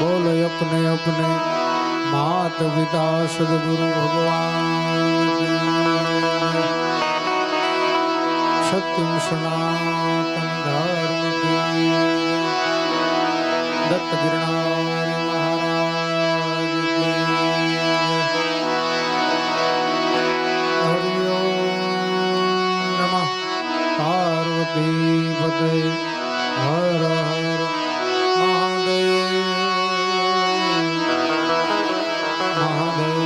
बोल अपने अपने मात पिता सदगुरु भगवान सत्यम सनातन धर्म की दत्त गिरनारी महाराज की हरि ओम नमः पार्वती पते हर हर महादेव महादेव।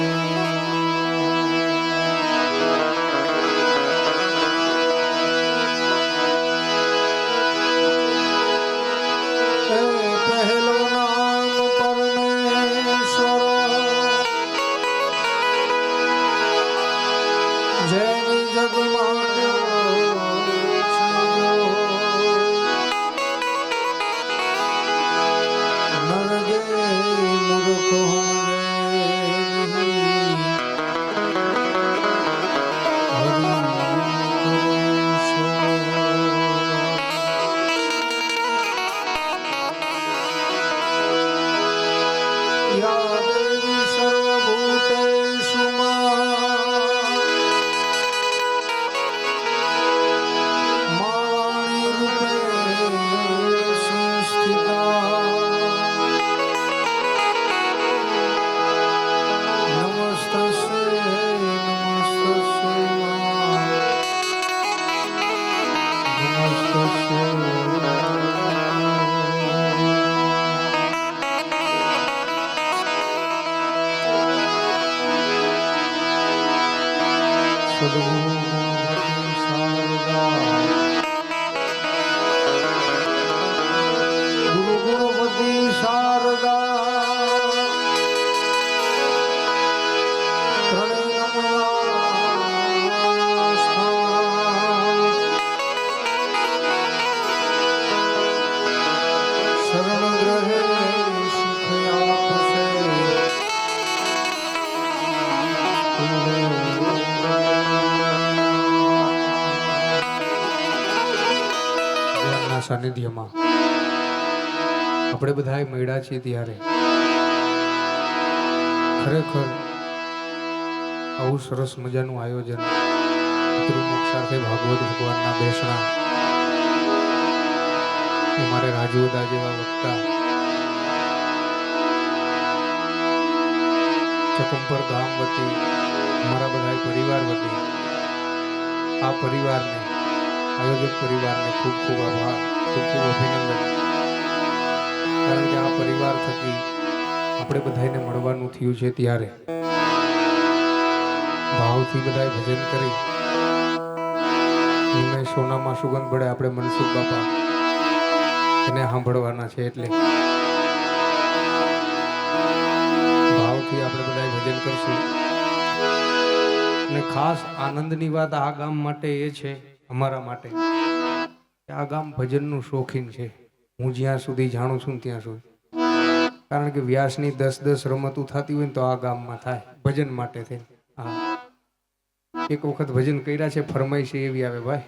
पहलो नाम परमेश्वर जैनी जग मान्यो સાનિધ્યમાં આપણે બધા મળ્યા છીએ ત્યારે ખરેખર આવું સરસ મજાનું આયોજન પિતૃમુખ સાથે ભાગવત ભગવાનના બેસણા અમારે રાજુદા જેવા વક્તા ચકંપર ગામ વતી અમારા બધા પરિવાર વતી આ પરિવારને આયોજક પરિવારને ખૂબ ખૂબ આભાર, ખૂબ ખૂબ અભિનંદન. કારણ કે આ પરિવાર થકી આપણે બધાને મળવાનું થયું છે ત્યારે ભાવથી બધા ભજન કરી એમને સોનામાં સુગંધ ભળે આપણે મનસુખ બાપા એને સાંભળવાના છે એટલે ભાવથી આપણે બધા ભજન કરશું. અને ખાસ આનંદની વાત આ ગામ માટે એ છે, અમારા માટે, આ ગામ ભજનનું શોખીન છે. હું જ્યાં સુધી જાણું છું ત્યાં સુધી, કારણ કે વ્યાસની 10-10 રમતું થતી હોય ને તો આ ગામમાં થાય ભજન માટે થઈ. હા, એક વખત ભજન કર્યા છે, ફરમાઈશ એવી આવે ભાઈ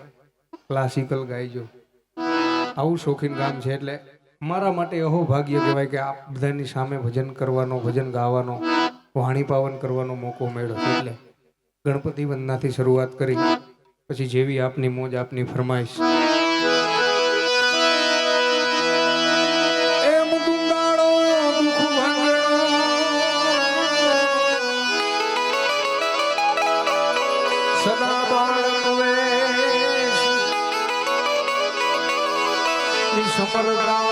ક્લાસિકલ ગાઈજો. આવું શોખીન ગામ છે એટલે મારા માટે એવો ભાગ્ય કહેવાય કે આ બધાની સામે ભજન કરવાનો, ભજન ગાવાનો, વાણી પાવન કરવાનો મોકો મળ્યો. એટલે ગણપતિ વંદનાથી શરૂઆત કરી, પછી જેવી આપની મોજ, આપની ફરમાઈશ. સદા બાળક વેશ સમરતા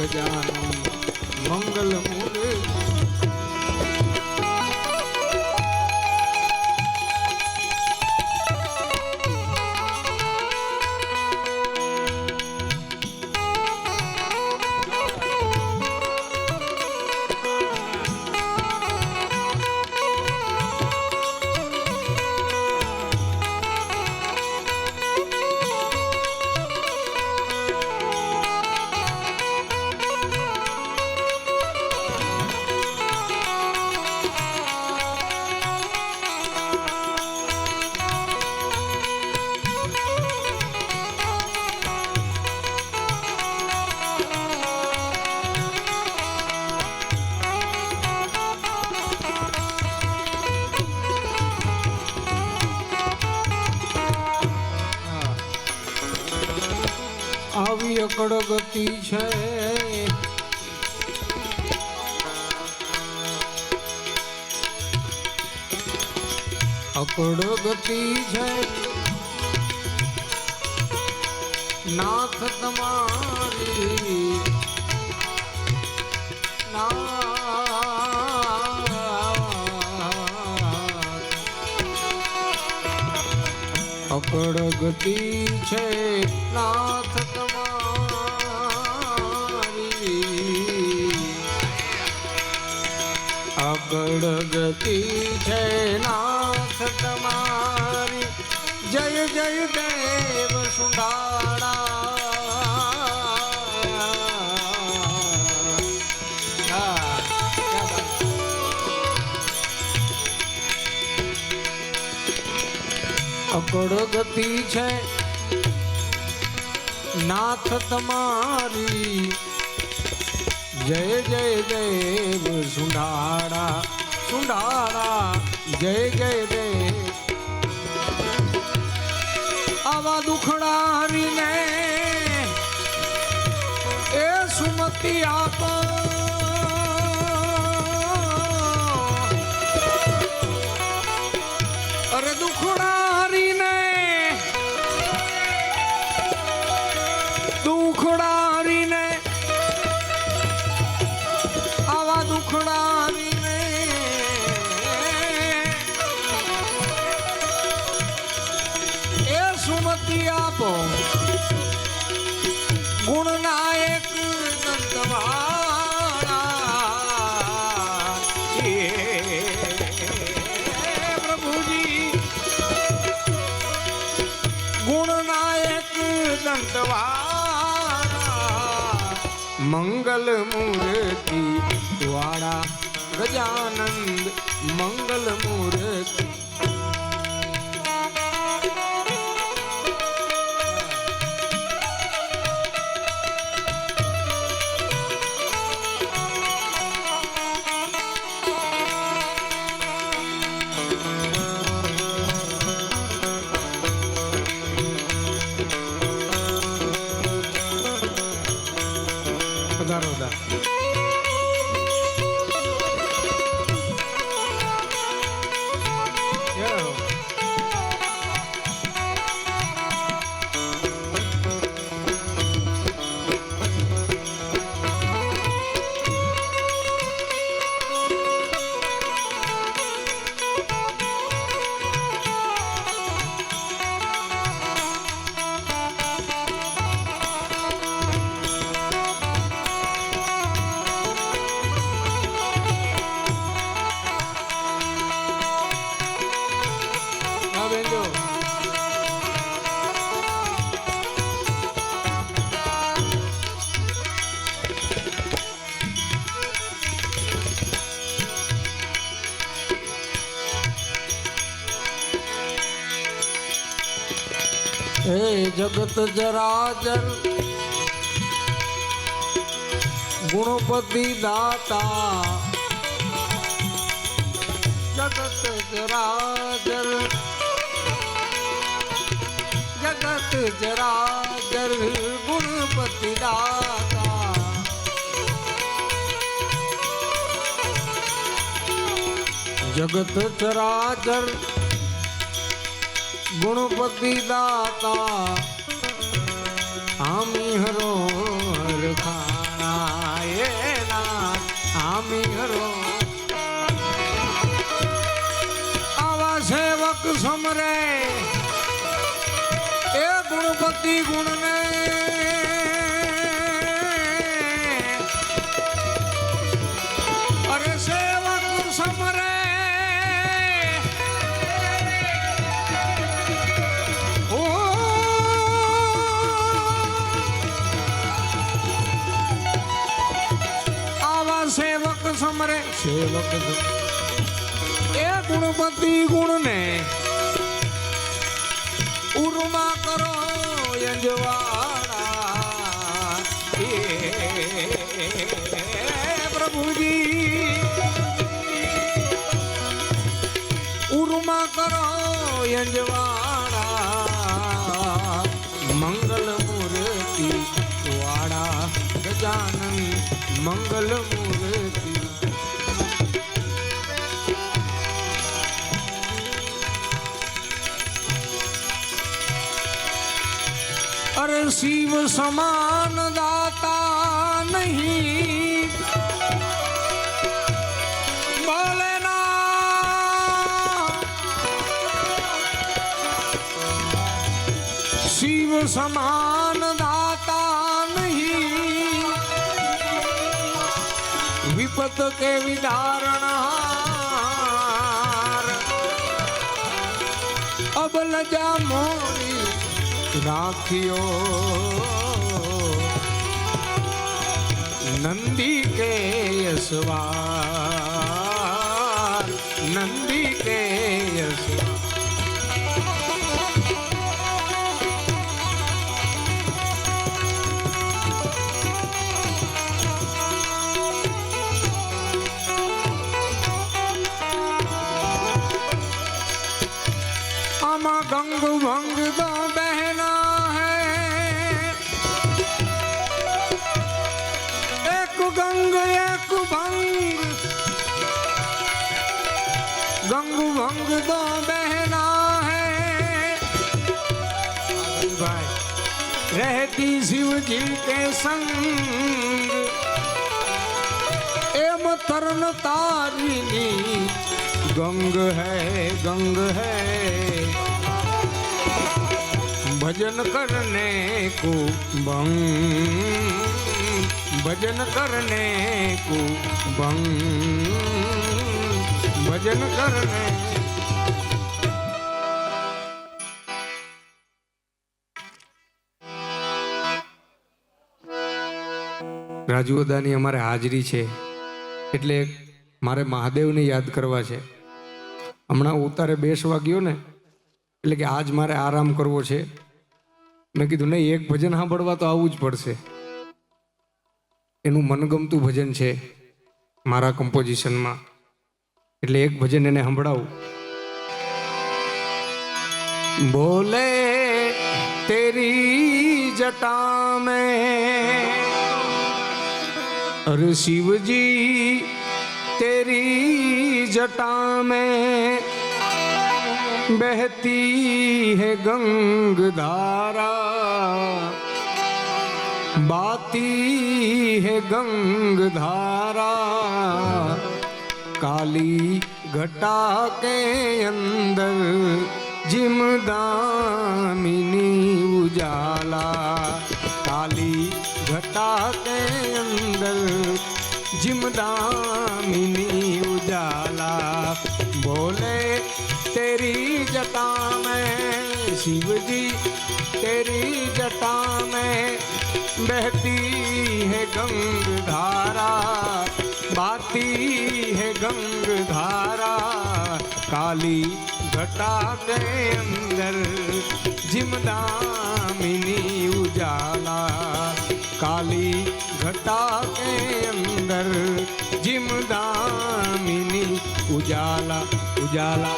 ગજાનંદ મંગલ મૂર્તિ આવી અકડ ગતિ છે અકડ ગતિ છે નાથ તમારી અકડ ગતિ છે નાથ અકડ ગતિ છે નાથ તમારી જય જય દેવ સુંડાળા અકડ ગતિ છે નાથ તમારી જય જય દેવ સુંડાળા સુંડાળા જય જય દેવ આવા દુખડારીને એ સુમતિ આપો અરે દુખડારીને દુખડારીને આવા દુખડારીને એ સુમતિ આપો ગુણનાયક દંતવાળા પ્રભુજી ગુણનાયક દંતવાળા મંગલ મૂર્તિ વાળા ગજાનંદ મંગલ મૂર્તિ હે જગત જરાજર ગુણપતિ દાતા જગત જરાજર જગત જરાજર ગુણપતિ દાતા જગત ચરાચર ગુણપતિ દાતા આમી હરો હરખાણા મીહરો આવા સેવક સમરે એ ગુણપતિ ગુણને અરે સેવક સમરે સેવક સમરે સેવક એ ગુણપતિ ગુણને ઉર્મા કરો યજવાણા પ્રભુજી ઉર્મા કરો યજવાણા મંગલ મૂર્તિ વાળા ગજાનન મંગલ મૂર્તિ અરે શિવ સમાન દાતા નહીં બોલે ના શિવ સમાન દાતા નહીં વિપત કે વિદારણહાર અબલજા મોરી રાખ્યો નંદી કે યશવાર નંદી કે યશવાર गंग भंग दो बहना है एक गंग एक भंग गंग भंग दो बहना है भाई रहती शिव जी के संग एम तरण तारिणी गंग है भजन करने को भंग भजन करने को भंग भजन करने રાજુદાની અમારે હાજરી છે એટલે મારે મહાદેવને યાદ કરવા છે. હમણાં ઉતારે બેસવા ગયો ને એટલે કે આજ મારે આરામ કરવો છે. મેં કીધું નહીં, એક ભજન સાંભળવા તો આવવું જ પડશે. એનું મનગમતું ભજન છે મારા કમ્પોઝિશનમાં, એટલે એક ભજન એને સંભળાવું. બોલે તેરી જટા મેં अरे शिव जी तेरी जटा में बहती है गंग धारा, बाती है गंग धारा, काली घटा के अंदर जिमदामिनी उजाला, काली घटा के अंदर जिमदामिनी उजाला. बोले तेरी जटा में शिव जी तेरी जटा में बहती है गंग धारा, बाती है गंग धारा, काली घटा के अंदर जिमदामिनी उजाला, काली घटा के अंदर जिमदामिनी उजाला उजाला.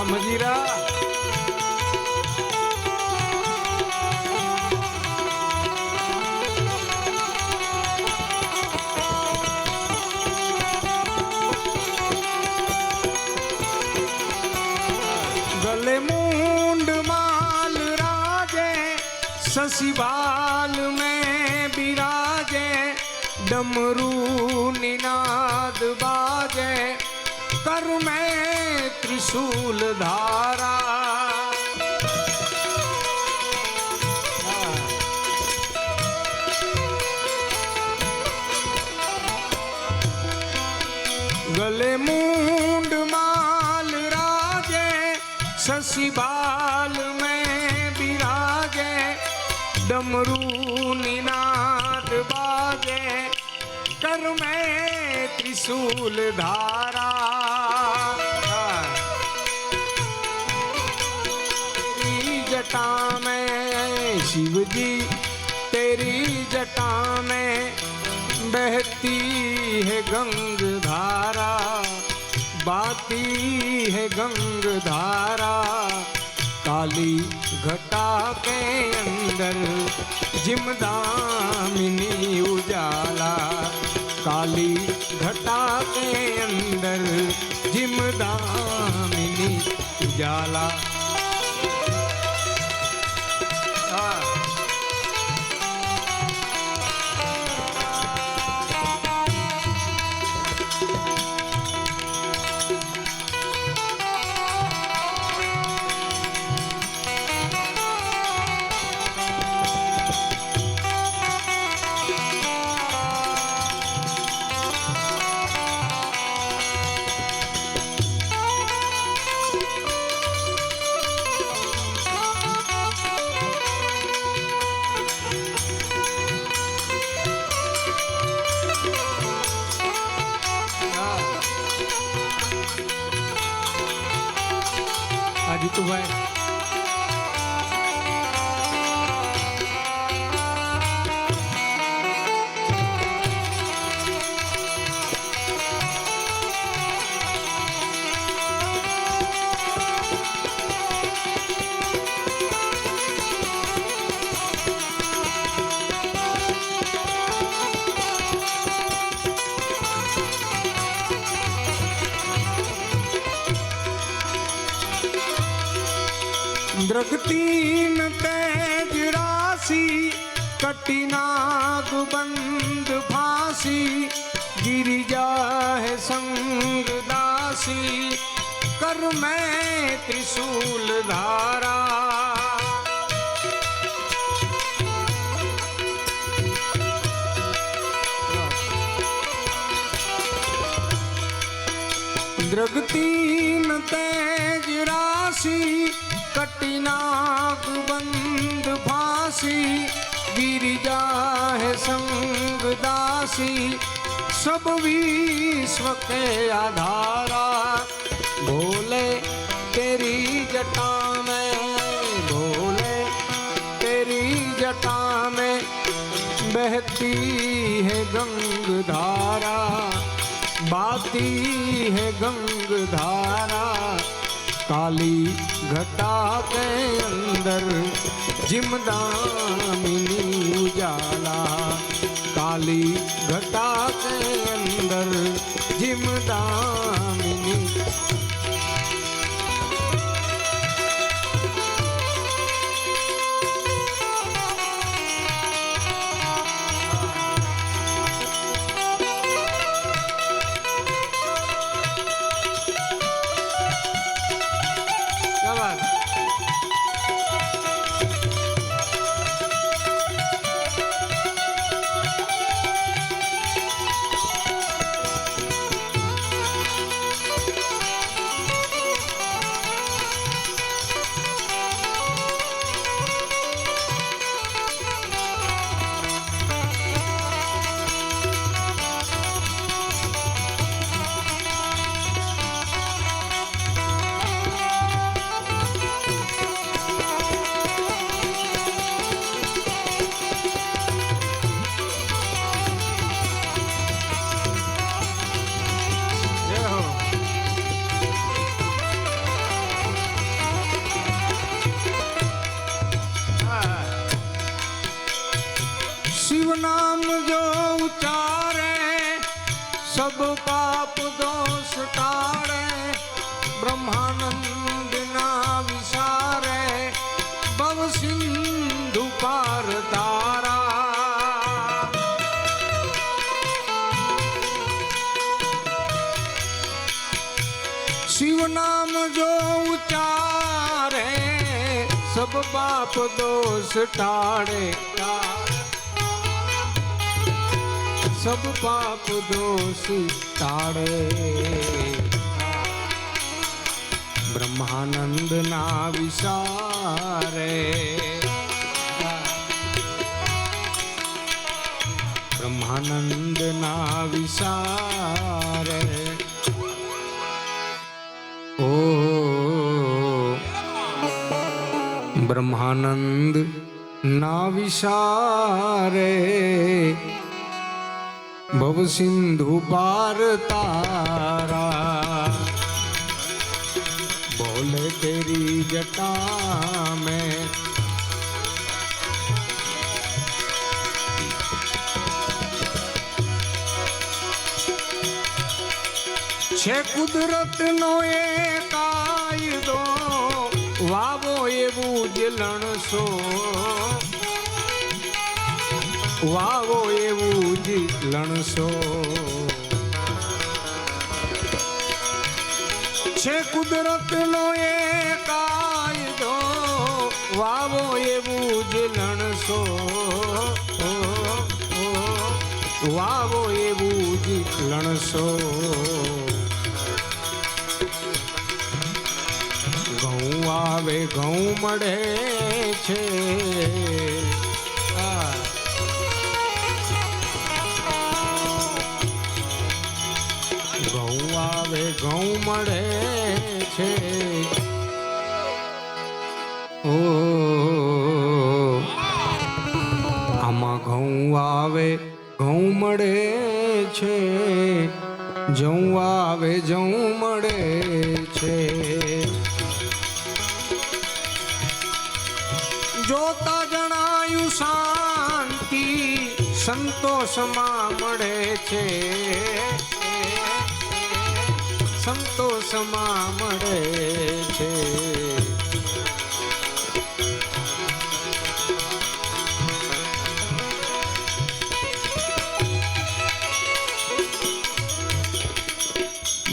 मजीरा शशि बाल में बिराजे डमरू निनाद बाजे कर में त्रिशूल धारा गले मुंड माल राजे शशि बाल में बिराजे डमरू निनाद बाजे कर में त्रिशूल धारा तेरी जटा में शिव जी तेरी जटा में बहती है गंग धारा बाती है गंग धारा काली घटा के अंदर जिमदामिनी उजाला काली घटा के अंदर जिमदामिनी उजाला જીતુભાઈ द्रगतीन तेज राशि कटिनाग बंद फांसी गिरिजा है संग दासी कर में त्रिशूल धारा द्रगतीन तेज राशि कटिनाग बंद फांसी गिरिजा है संग दासी सब विश्व के आधारा भोले तेरी जटा में भोले तेरी जटा में बहती है गंग धारा बाती है गंग धारा काली घटा के अंदर जिमदामिनी उजाला काली घटा के अंदर जिमदामिनी शिव नाम जो उचारे सब पाप दोष टारे ब्रह्मानंद ना विसारे भव सिंधु पार शिव नाम जो उचारे सब पाप दोष टाड़े, सब पाप दोष टाड़े। ब्रह्मानंद ना विसारे, ब्रह्मानंद ना विसारे। ओ ब्रह्मानंद ना विसारे, भव सिंधु पार तारा, बोले तेरी जटा में छे कुदरत नो ए कायदो, वावो एवू ज लणसो, वावो एवू ज लणसो। छे कुदरत नो ए कायदो, वावो एवू ज लणसो, वावो एवू ज लणसो। ઘઉં આવે ઘઉં મળે છે, ઘઉં આવે ઘઉં મળે છે। ઓ આમાં ઘઉં આવે ઘઉં મળે છે, જઉં આવે જઉં મળે છે। જોતા જણાયું શાંતિ સંતોષમાં મળે છે, સંતોષમાં મળે છે।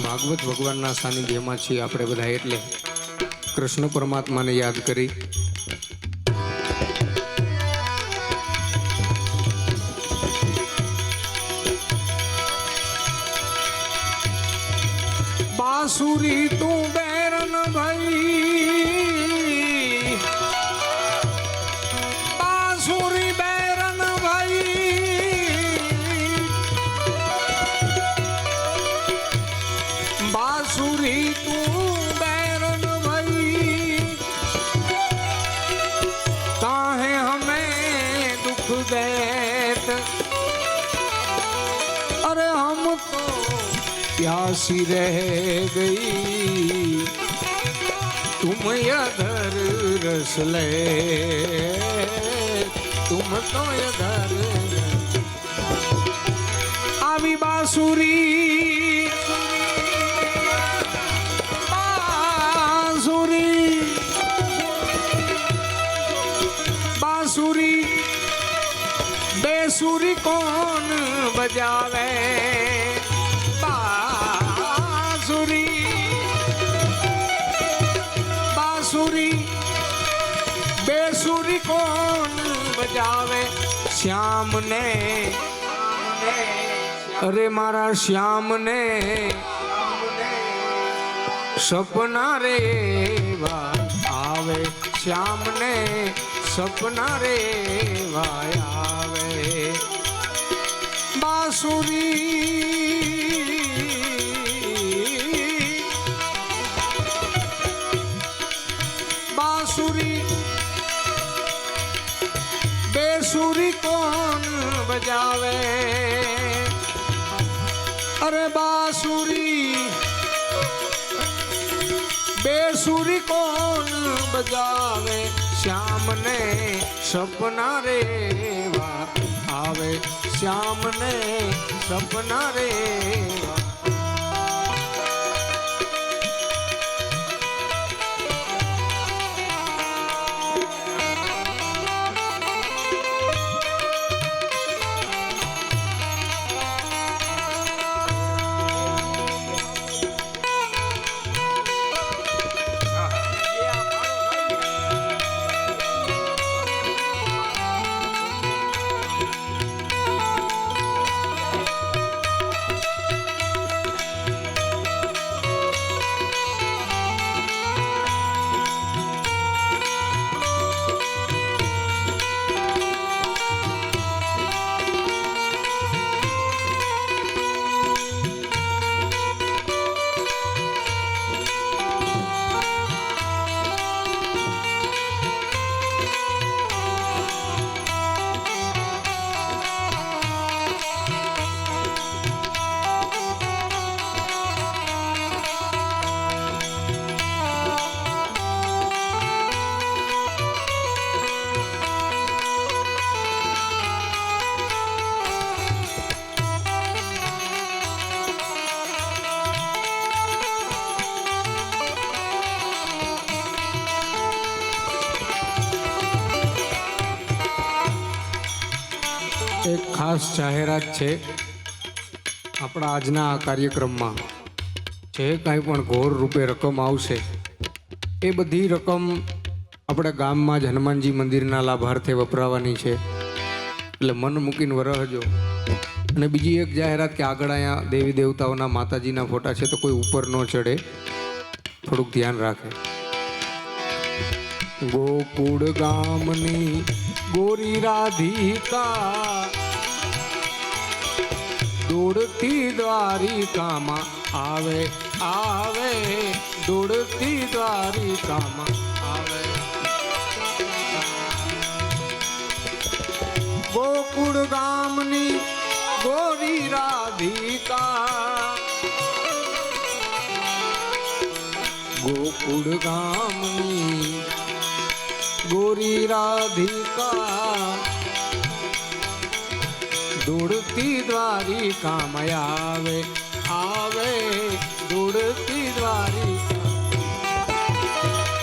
ભાગવત ભગવાનના સાનિધ્યમાં છીએ આપણે બધા, એટલે કૃષ્ણ પરમાત્માને યાદ કરી बांसुरी तू बैरन भाई, बांसुरी बैरन भाई, बांसुरी तू बैरन भाई। काहे हमें दुख देत, अरे हम तो प्यासी रह गई, तुम अधर रस ले, तुम तो अधर आवी बांसुरी, बांसुरी, बांसुरी बेसुरी कौन बजावे, बांसुरी, बांसुरी बेसुरी कौन बजावे। श्याम ने, अरे मारा श्याम ने सपना रे आवे, श्याम ने सपना रे आवे। बांसुरी, बांसुरी बेसुरी कौन बजावे, अरे बांसुरी बेसुरी कौन बजावे। श्याम ने सपना रे आवे, श्याम ने सपना रे ખાસ જાહેરાત છે આપણા આજના આ કાર્યક્રમમાં જે કાંઈ પણ ઘોર રૂપે રકમ આવશે એ બધી રકમ આપણા ગામમાં જ હનુમાનજી મંદિરના લાભાર્થે વપરાવાની છે, એટલે મન મૂકીને વરહજો. અને બીજી એક જાહેરાત કે આગળ અહીંયા દેવી દેવતાઓના માતાજીના ફોટા છે તો કોઈ ઉપર ન ચડે, થોડુંક ધ્યાન રાખે. ગોકુળ ગામની ગોરી રાધિકા દોડતી દ્વારિકામાં આવે આવે, દોડતી દ્વારિકામાં આવે. ગોકુળ ગામની ગોરી રાધિકા, ગોકુળ ગામની ગોરી રાધિકા દોડતી દ્વારિકામાં આવે આવે, દોડતી દ્વારિકા.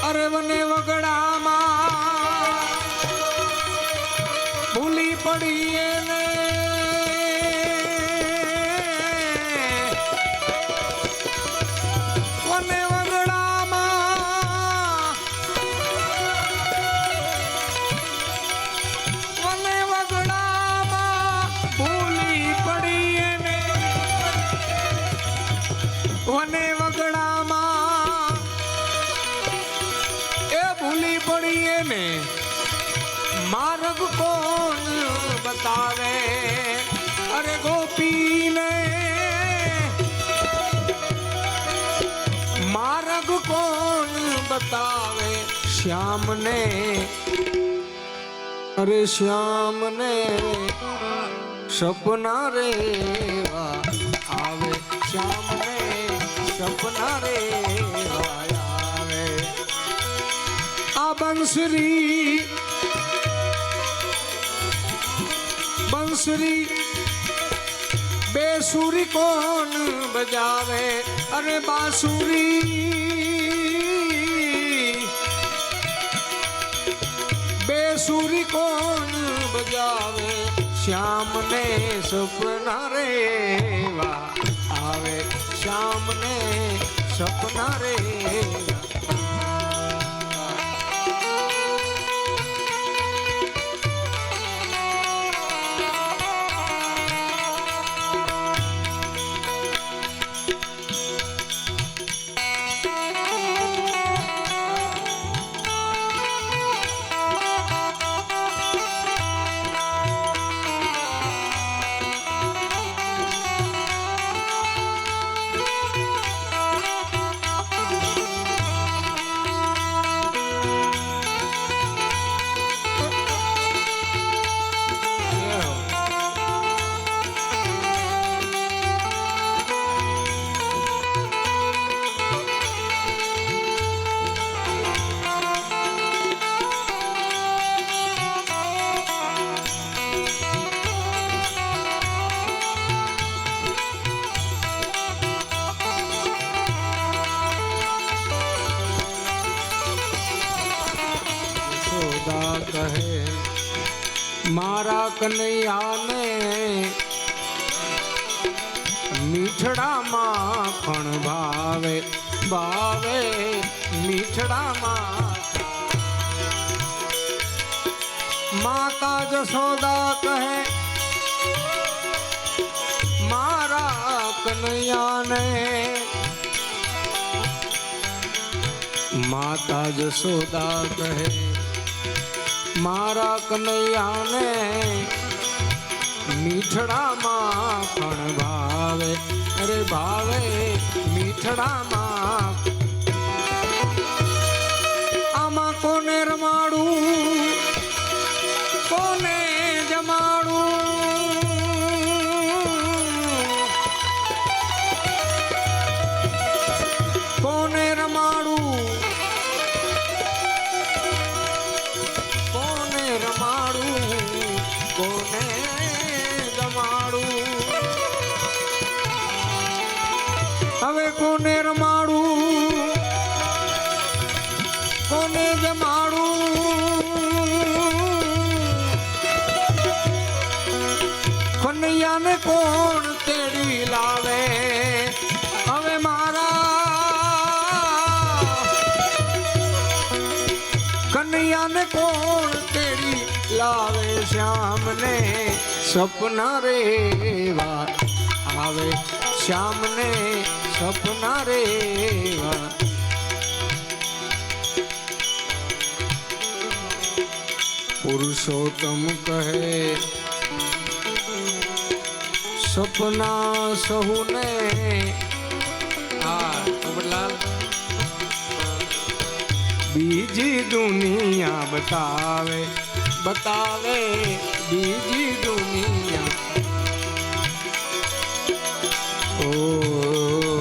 અરે વને વગડામાં ભૂલી પડીએ ને વને વગડામાં, વને વગડામાં ભૂલી પડીએ ને, વને વગડામાં એ ભૂલી પડીએ ને, માર્ગ કોણ બતાવે. અરે ગોપીને માર્ગ કોણ બતાવે. શ્યામને, અરે શ્યામને સપના રેવા આવે, શ્યામને સપના રેવા આવે. આ બંસરી બંસરી બેસુરી કોણ બજાવે. અરે બાંસુરી બેસુરી કોણ બજાવે. શ્યામને સપના રેવા આવે, શ્યામને સપના રેવા. કહે મારા કનૈયાને મીઠડા માખણ ભાવે ભાવે, મીઠડા માતા જશોદા કહે મારા કનૈયાને, માતા જશોદા કહે મારા કનૈયાને મીઠડા માખણ ભાવે. અરે ભાવે મીઠડા આમાં કોને રમાડું કોને જમાડું, કોને રમાડું કોને રમાડું, કોને જમાડું. હવે કોને રમાડું કોને જમાડું, કનૈયાને કોણ તેડી લાવે હવે મારા કનૈયાને કોણ તેડી લાવે શ્યામને સપના રેવા આવે શ્યામને સપના રેવા પુરુષોત્તમ કહે સપના સહુને પોપટલાલ બીજી દુનિયા બતાવે બતાવે બીજી દુનિયા ઓ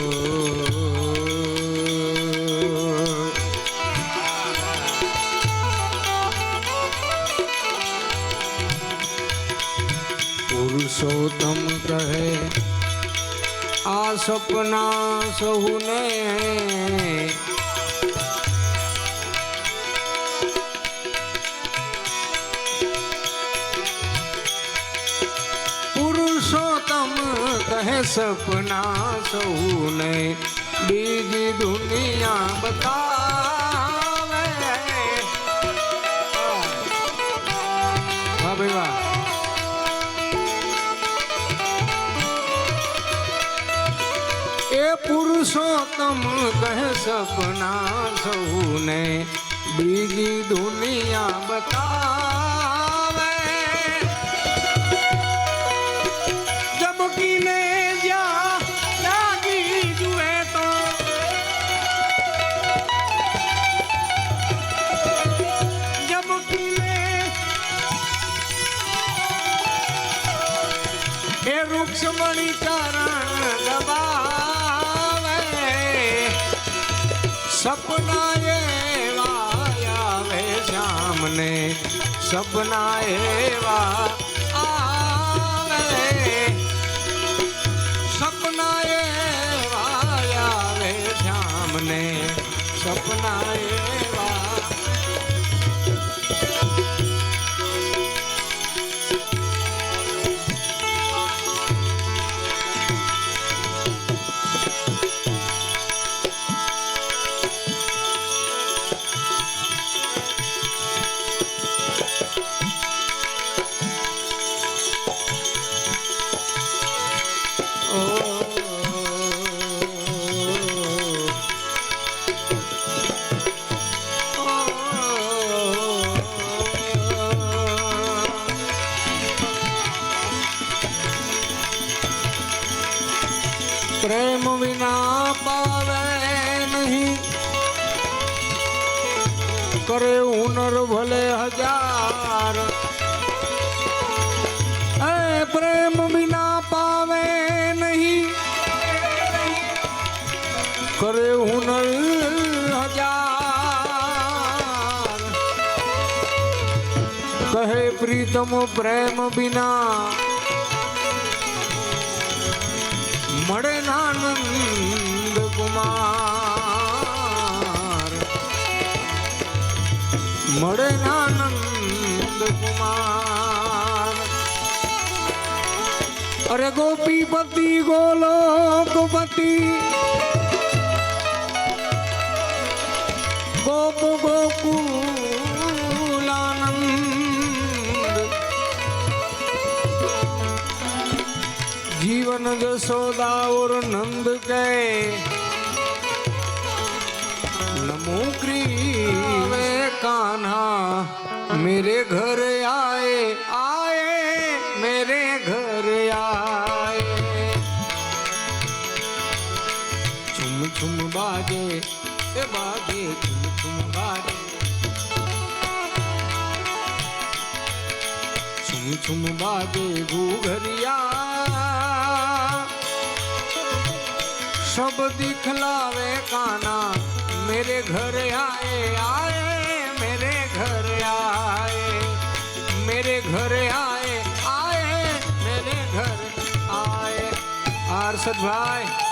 પુરુષોત્તમ કહે આ સપના સહુને પુરુષોત્તમ કહે સપના સહુને બીજી દુનિયા બતાવે વાહ ભાઈ વાહ એ પુરુષોત્તમ કહે સપના સહુને બીજી દુનિયા બતાવે ચમકીને જ્યાં લાગી જુએ તો ચમકીને એ વૃક્ષ મણી ચરણ દબા સપના એવા આવે શ્યામને સપના એવા આવે સપના એવા આવે શ્યામને સપના એવા પ્રેમ વિના પાવે નહીં કરે હુનર ભલે હજાર એ પ્રેમ વિના પાવે નહીં કરે હુનર હજાર કહે પ્રીતમ પ્રેમ વિના મળે નાનંદ કુમાર મળે નાનંદ કુમાર અરે ગોપીપતિ ગોલોકપતિ ગોપ ગોકુલાનંદ जीवन जसोदा और नंद के नमो वे कान्हा मेरे घर आए आए मेरे घर आए छुम छुम बाजे ए बाजे छुम छुम बाजे छुम छुम बाजे घूघरिया सब दिखलावे काना मेरे घर आए आए मेरे घर आए मेरे घर आए आए मेरे घर आए आरसद भाई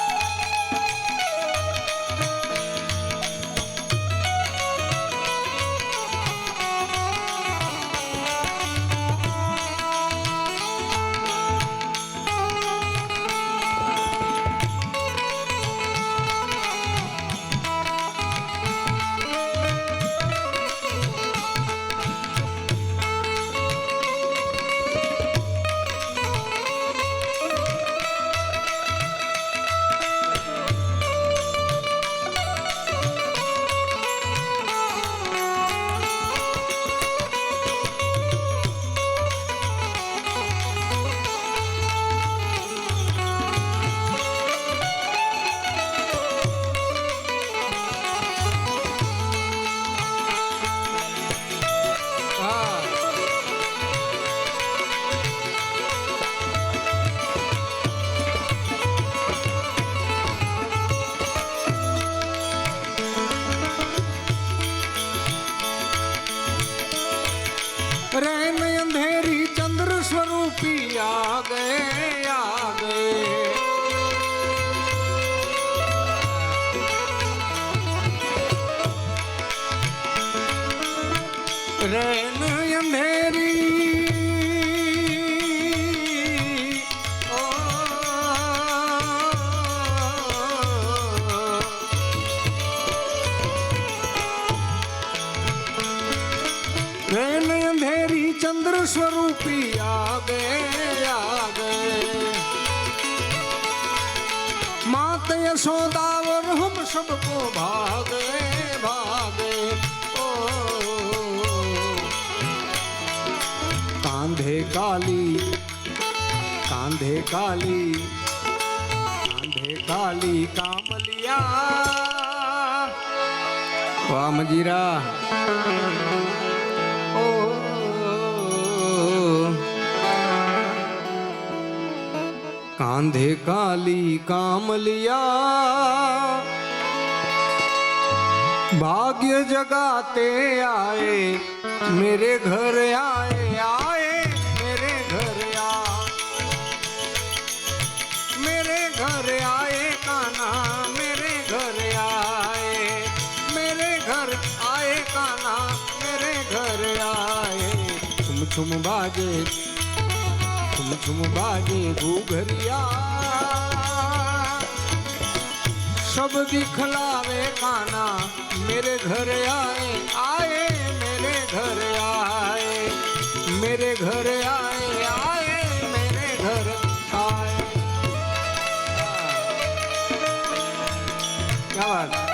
રેન અંધેરી ઓ રેન અંધેરી ચંદ્ર સ્વરૂપી આગે मात यशोदावर हम सबको भागे भागे ओ कांधे काली कांधे काली कांधे काली कामलिया वाह मजीरा ओ कांधे काली कामलिया भाग्य जगाते आए मेरे घर आए आए मेरे घर मेरे घर आए कान्हा मेरे घर आए मेरे घर आए कान्हा मेरे घर आए छुम छुम बाजे छुम छुम बाजे घूघरिया सब दिखलावे काना मेरे घर आए आए मेरे घर आए मेरे घर आए आए मेरे घर आए क्या बात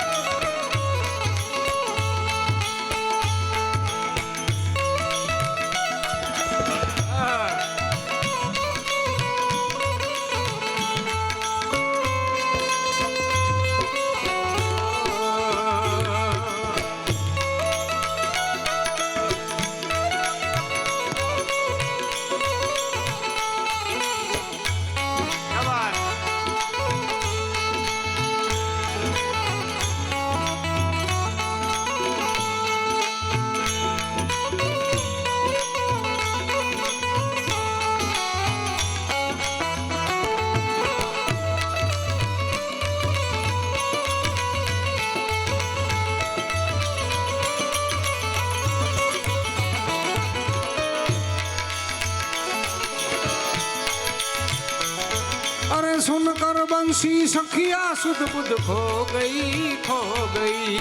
अरे सुनकर बंसी सखिया सुध बुध खो गई खो गई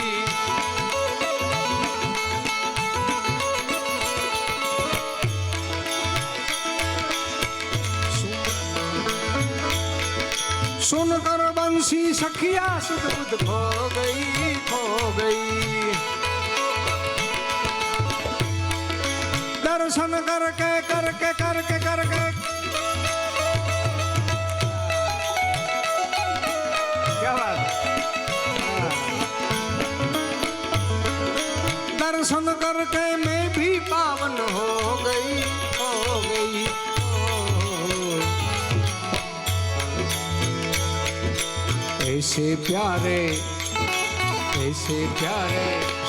सुनकर बंसी सखिया सुध बुध खो गई खो गई दर्शन करके करके करके करके क्या बात दर्शन करके मैं भी पावन हो गई हो गई ऐसे प्यारे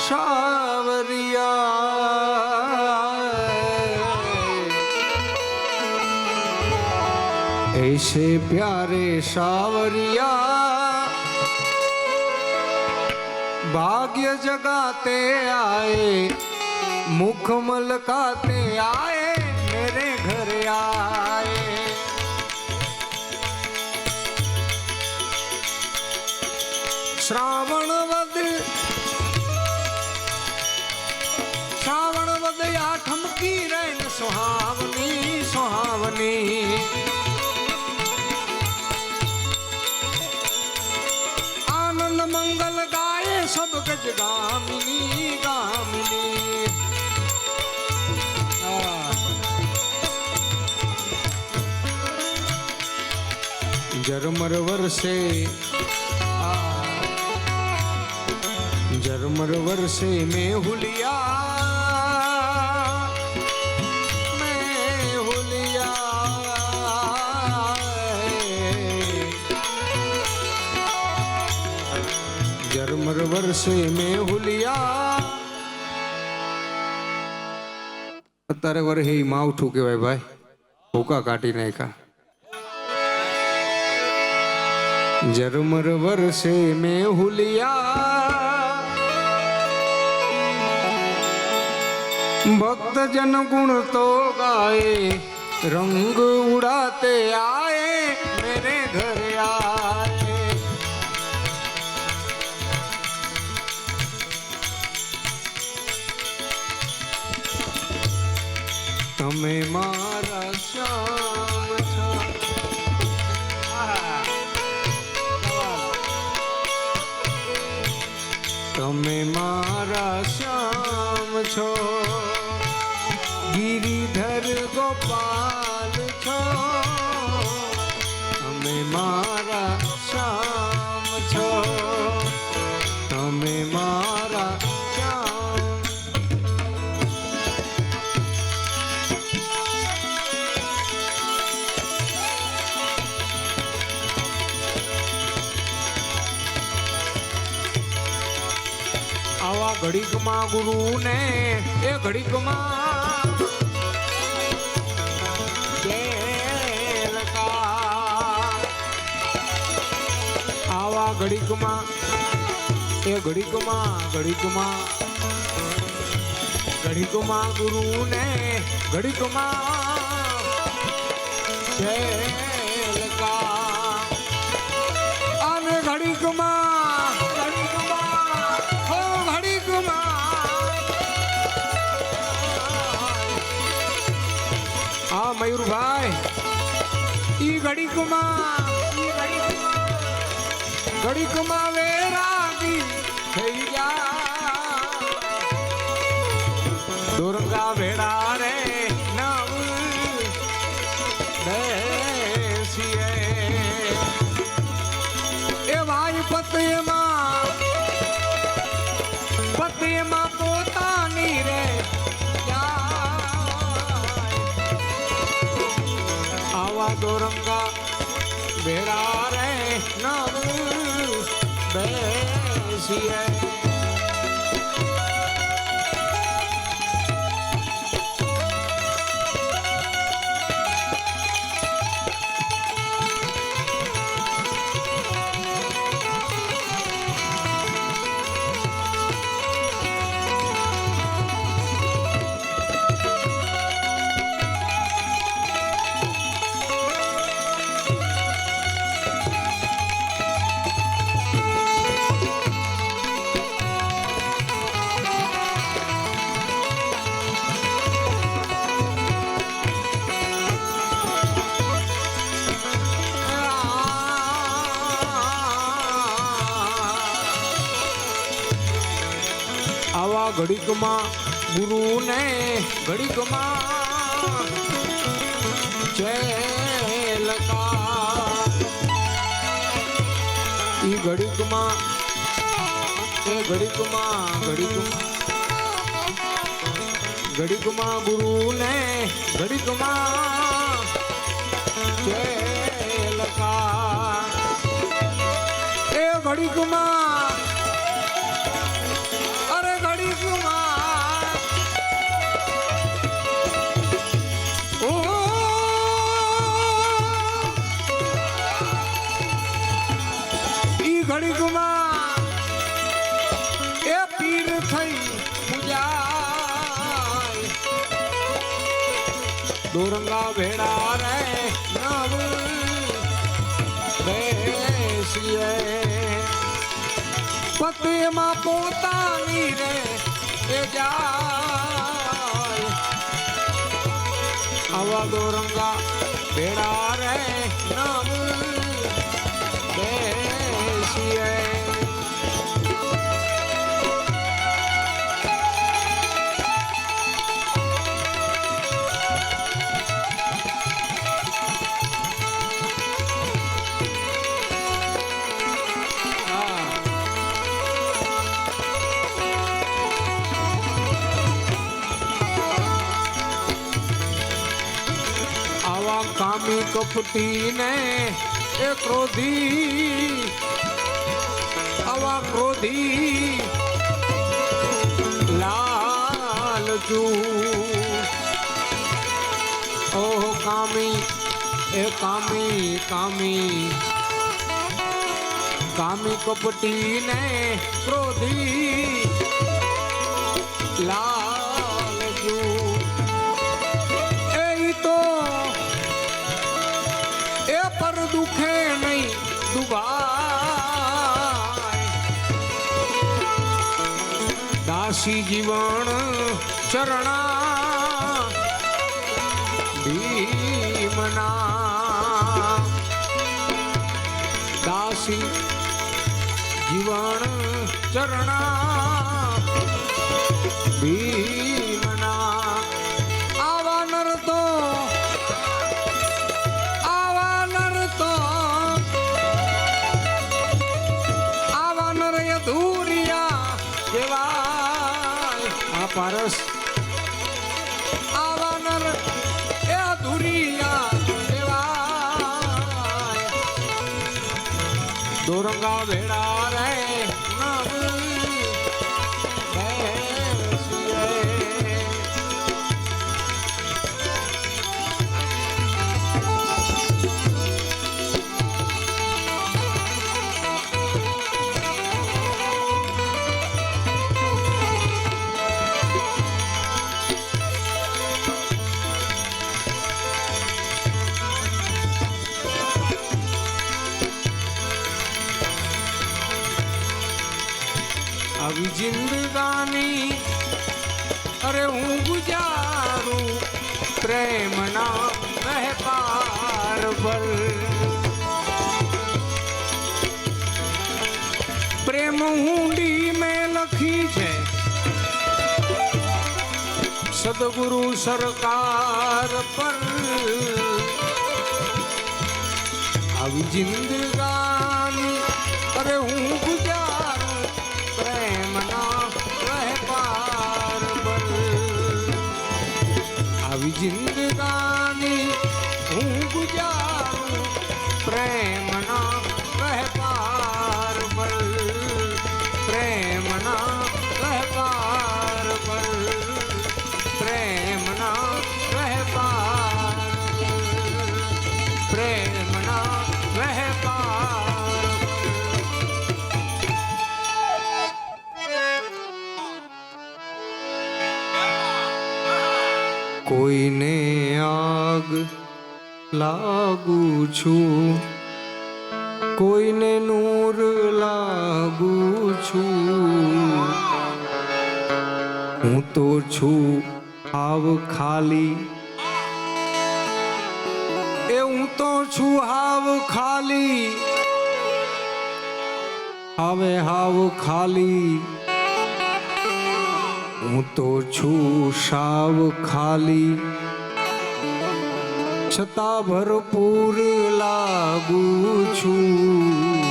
सावरिया ऐसे प्यारे सावरिया भाग्य जगाते आए मुख मलकाते आए मेरे घर आए श्रावण वद आठम की रैन सुहावनी सुहावनी आनंद मंगल गाए सब गज गामिनी गामिनी जरमर वर्षे जरमर वर्षे में हुलिया जरमर वर्षे में हुलिया અત્યારે વરહે માવઠું કહેવાય ભાઈ ભૂકા કાઢી નાખ્યા जरमर वर्षे में हुलिया भक्त जन गुण तो गाए, रंग उड़ाते आए मेरे घर आए। तमे मारा श्याम छो। तमे मारा श्याम छो, गिरिधर गोपाल छो। तमे मारा श्याम छो, तमे मारा श्याम। आवा घड़ीक मां गुरु ने ए घड़ीक मां आवा घड़ीक मां ए घड़ीक मां घड़ीक मां घड़ीक मां गुरु ने घड़ीक मां खेल का आने घड़ीक मां हो घड़ीक मां आ मयूर भाई ई घड़ीक मां घड़ीक मां वेरागी થઈ ગયા દુર્ગા ભેડા રે નવ બેસીએ એ ભાઈ પતિમાં પોતાની રે આવા દોરંગા ભેડા રે નવ બેસીએ आवा घड़ीक मां गुरु ने घड़ीक मां चैल का ई घड़ीक मां ए घड़ीक मां घड़ीक मां गुरु ने घड़ीक मां चैल का ए घड़ीक मां घड़ीक मां ए पीर थई पूजाय दोरंगा भेड़ा रे नव बेसीए पति मां पोतानी रे ए जाय आवा दोरंगा भेड़ा रे नव बेसीए आवा कामी कपटी ने ए क्रोधी आवा क्रोधी लालचू ओह कामी ए कामी कामी कामी कपटी ने क्रोधी लालचू બીજું એ તો એ પર દુખે નહીં દુભાય દાસી જીવન ચરણા ભીમના દાસી જીવન ચરણા ભીમના આવા નર તો આવા નર અધૂરિયા કેવાય આ પારસ આવા નર એ અધૂરિયા કેવાય દોરંગા ભેડા રે આવી જિંદગાની અરે હું ગુજારું પ્રેમના મહેપાર પર પ્રેમ ઊંડી મેં લખી છે સદગુરુ સરકાર પર આવી જિંદગાની અરે હું ગુજારું પ્રેમના વહેપાર પર આવી જિંદગાની હું ગુજારું પ્રેમના વહેપાર પર પ્રેમના વહેપાર પર પ્રેમના વહેપાર પ્રેમના વહેપાર કોઈને આગ લાગુ છું કોઈને નૂર લાગુ છું હું તો છું હાવ ખાલી એ હું તો છું હાવ ખાલી હવે હાવ ખાલી હું તો છું સાવ ખાલી છતાં ભરપૂર લાગુ છું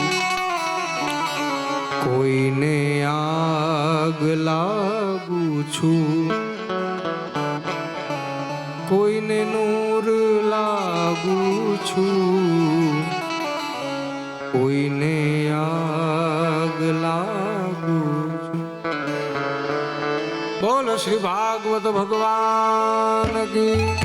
કોઈને આગ લાગુ છું કોઈને નૂર લાગુ છું કોઈને આગ લાગુ છું બોલ શ્રી ભાગવત ભગવાન કી